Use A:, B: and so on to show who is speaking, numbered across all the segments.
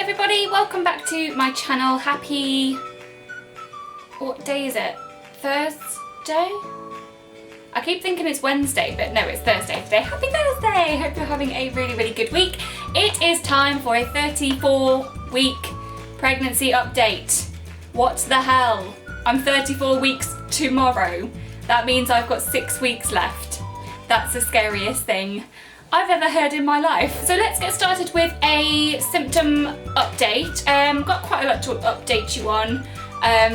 A: everybody, welcome back to my channel. Happy, what day is it? Thursday? I keep thinking it's Wednesday, but no, it's Thursday today. Happy Thursday! Hope you're having a really good week. It is time for a 34-week pregnancy update. What the hell? I'm 34 weeks tomorrow. That means I've got 6 weeks left. That's the scariest thing I've ever heard in my life. So let's get started with a symptom update. Got quite a lot to update you on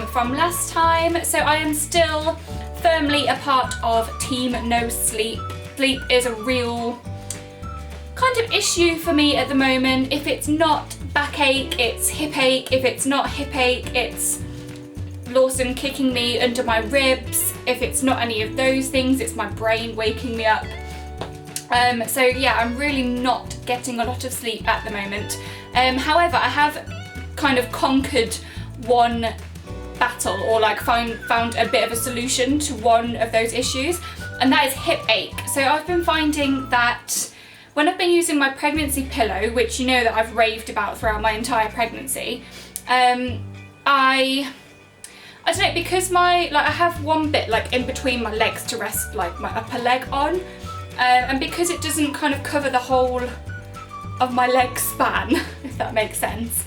A: from last time. So I am still firmly a part of Team No Sleep. Sleep is a real kind of issue for me at the moment. If it's not backache, it's hip ache. If it's not hip ache, it's Lawson kicking me under my ribs. If it's not any of those things, it's my brain waking me up. So yeah, I'm really not getting a lot of sleep at the moment. However, I have kind of conquered one battle, or like found a bit of a solution to one of those issues, and that is hip ache. So I've been finding that when I've been using my pregnancy pillow, which you know that I've raved about throughout my entire pregnancy, I don't know, because I have one bit like in between my legs to rest like my upper leg on, and because it doesn't kind of cover the whole of my leg span, if that makes sense,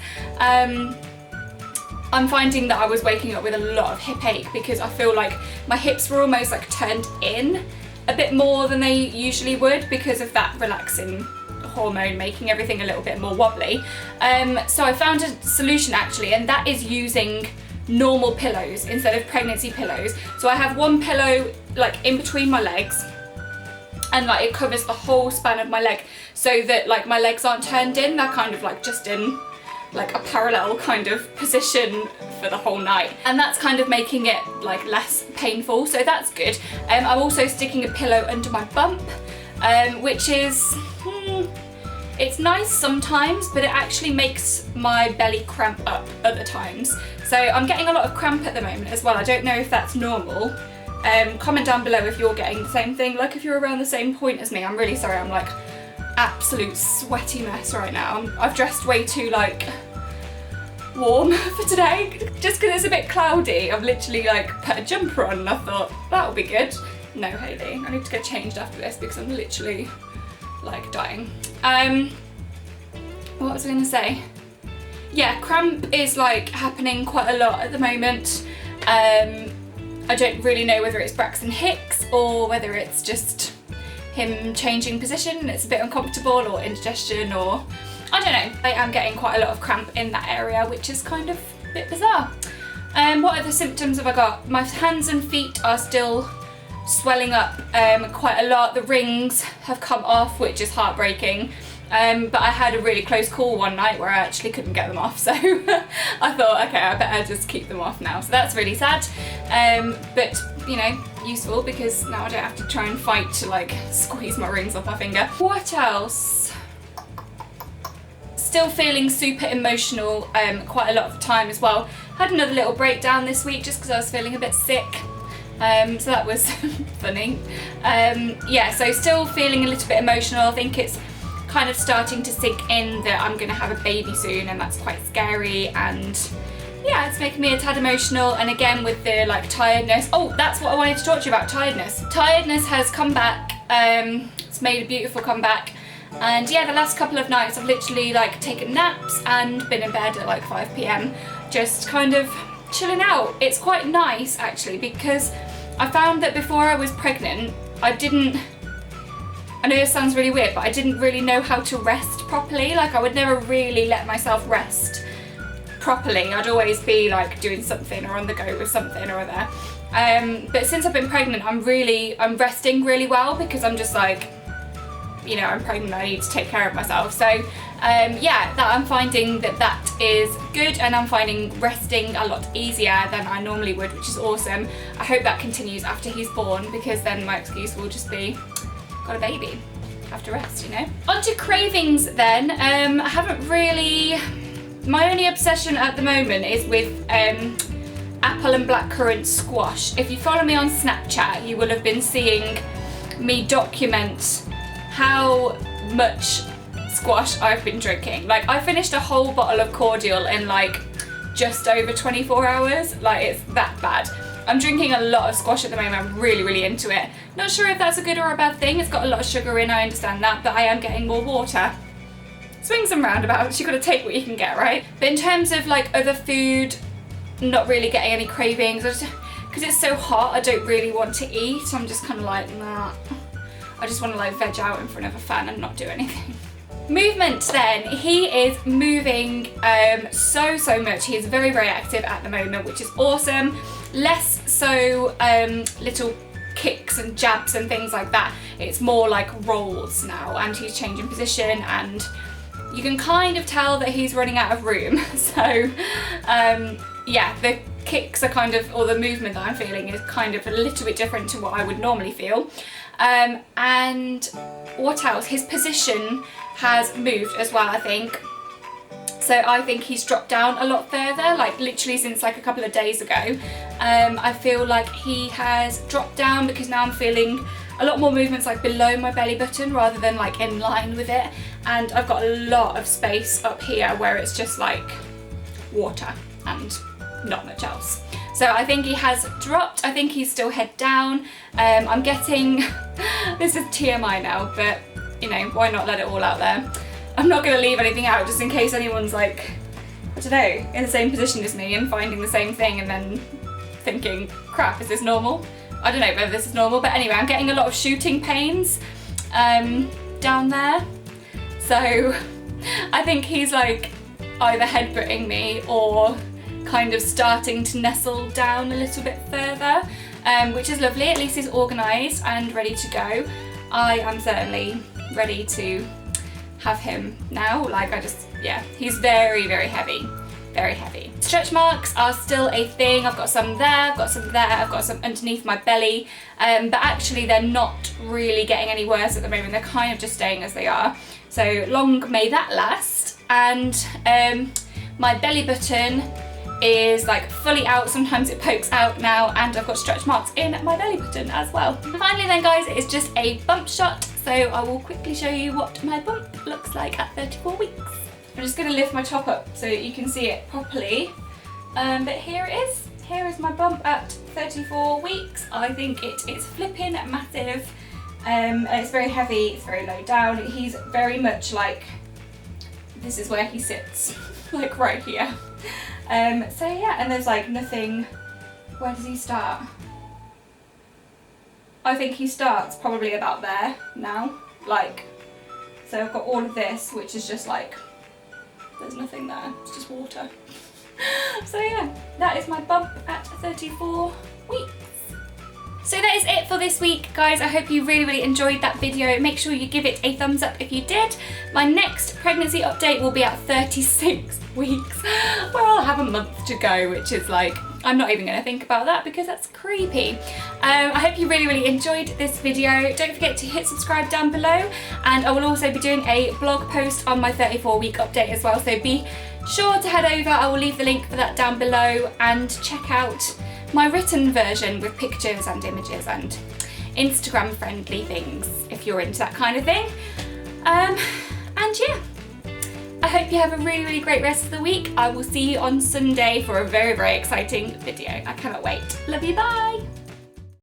A: I'm finding that I was waking up with a lot of hip ache because I feel like my hips were almost like turned in a bit more than they usually would because of that relaxing hormone making everything a little bit more wobbly. So I found a solution actually, and that is using normal pillows instead of pregnancy pillows. So I have one pillow like in between my legs, and like it covers the whole span of my leg so that like my legs aren't turned in, they're kind of like just in like a parallel kind of position for the whole night, and that's kind of making it like less painful, so that's good. I'm also sticking a pillow under my bump, which is it's nice sometimes, but it actually makes my belly cramp up other times. So I'm getting a lot of cramp at the moment as well. I don't know if that's normal. Comment down below if you're getting the same thing, like if you're around the same point as me. I'm really sorry, I'm like absolute sweaty mess right now. I've dressed way too like warm for today just because it's a bit cloudy. I've literally like put a jumper on and I thought that'll be good. No, Hayley, I need to get changed after this because I'm literally like dying. What was I gonna say? Yeah, cramp is like happening quite a lot at the moment. I don't really know whether it's Braxton Hicks or whether it's just him changing position and it's a bit uncomfortable, or indigestion, or I don't know. I am getting quite a lot of cramp in that area, which is kind of a bit bizarre. What other symptoms have I got? My hands and feet are still swelling up quite a lot. The rings have come off, which is heartbreaking. But I had a really close call one night where I actually couldn't get them off, so I thought, okay, I better just keep them off now. So that's really sad, but you know, useful because now I don't have to try and fight to like squeeze my rings off my finger. What else? Still feeling super emotional quite a lot of the time as well. Had another little breakdown this week just because I was feeling a bit sick. So that was funny. Yeah, so still feeling a little bit emotional. I think it's kind of starting to sink in that I'm gonna have a baby soon, and that's quite scary, and yeah, it's making me a tad emotional. And again with the like tiredness, oh, that's what I wanted to talk to you about. Tiredness has come back. It's made a beautiful comeback, and yeah, the last couple of nights I've literally like taken naps and been in bed at like 5 p.m. just kind of chilling out. It's quite nice actually, because I found that before I was pregnant I know this sounds really weird, but I didn't really know how to rest properly. Like I would never really let myself rest properly. I'd always be like doing something or on the go with something or other. But since I've been pregnant, I'm resting really well because I'm just like, you know, I'm pregnant, I need to take care of myself. So yeah, that I'm finding that is good, and I'm finding resting a lot easier than I normally would, which is awesome. I hope that continues after he's born, because then my excuse will just be, got a baby, have to rest, you know. On to cravings then. I haven't really, my only obsession at the moment is with apple and blackcurrant squash. If you follow me on Snapchat, you will have been seeing me document how much squash I've been drinking. Like, I finished a whole bottle of cordial in like just over 24 hours. Like, it's that bad. I'm drinking a lot of squash at the moment. I'm really, really into it. Not sure if that's a good or a bad thing. It's got a lot of sugar in, I understand that, but I am getting more water. Swings and roundabouts, you've got to take what you can get, right? But in terms of like other food, not really getting any cravings. Because it's so hot, I don't really want to eat. I'm just kind of like, nah. I just want to like veg out in front of a fan and not do anything. Movement then, he is moving so much. He is very, very active at the moment, which is awesome. Less so little kicks and jabs and things like that. It's more like rolls now, and he's changing position, and you can kind of tell that he's running out of room. So yeah, the kicks are kind of, or the movement that I'm feeling is kind of a little bit different to what I would normally feel. And what else? His position has moved as well, I think. So I think he's dropped down a lot further, like literally since like a couple of days ago. I feel like he has dropped down because now I'm feeling a lot more movements like below my belly button rather than like in line with it. And I've got a lot of space up here where it's just like water and not much else. So I think he has dropped. I think he's still head down. I'm getting, this is TMI now, but you know, why not let it all out there? I'm not going to leave anything out just in case anyone's like, I don't know, in the same position as me and finding the same thing and then thinking, crap, is this normal? I don't know whether this is normal, but anyway, I'm getting a lot of shooting pains down there. So I think he's like either headbutting me or kind of starting to nestle down a little bit further, which is lovely. At least he's organised and ready to go. I am certainly ready to have him now. Like, yeah, he's very, very heavy, very heavy. Stretch marks are still a thing. I've got some there, I've got some there, I've got some underneath my belly, but actually they're not really getting any worse at the moment. They're kind of just staying as they are. So long may that last. And my belly button is like fully out. Sometimes it pokes out now, and I've got stretch marks in my belly button as well. And finally then guys, it is just a bump shot. So I will quickly show you what my bump looks like at 34 weeks. I'm just going to lift my top up so that you can see it properly. But here it is. Here is my bump at 34 weeks. I think it is flipping massive. It's very heavy, it's very low down. He's very much like, this is where he sits, like right here. So yeah, and there's like nothing, where does he start? I think he starts probably about there now, like, so I've got all of this, which is just like, there's nothing there, it's just water. So yeah, that is my bump at 34 weeks. So that is it for this week, guys. I hope you really, really enjoyed that video. Make sure you give it a thumbs up if you did. My next pregnancy update will be at 36 weeks, where I'll have a month to go, which is like, I'm not even going to think about that because that's creepy. I hope you really, really enjoyed this video. Don't forget to hit subscribe down below, and I will also be doing a blog post on my 34-week update as well, so be sure to head over. I will leave the link for that down below, and check out my written version with pictures and images and Instagram friendly things if you're into that kind of thing. And yeah, I hope you have a really, really great rest of the week. I will see you on Sunday for a very, very exciting video. I cannot wait. Love you, bye!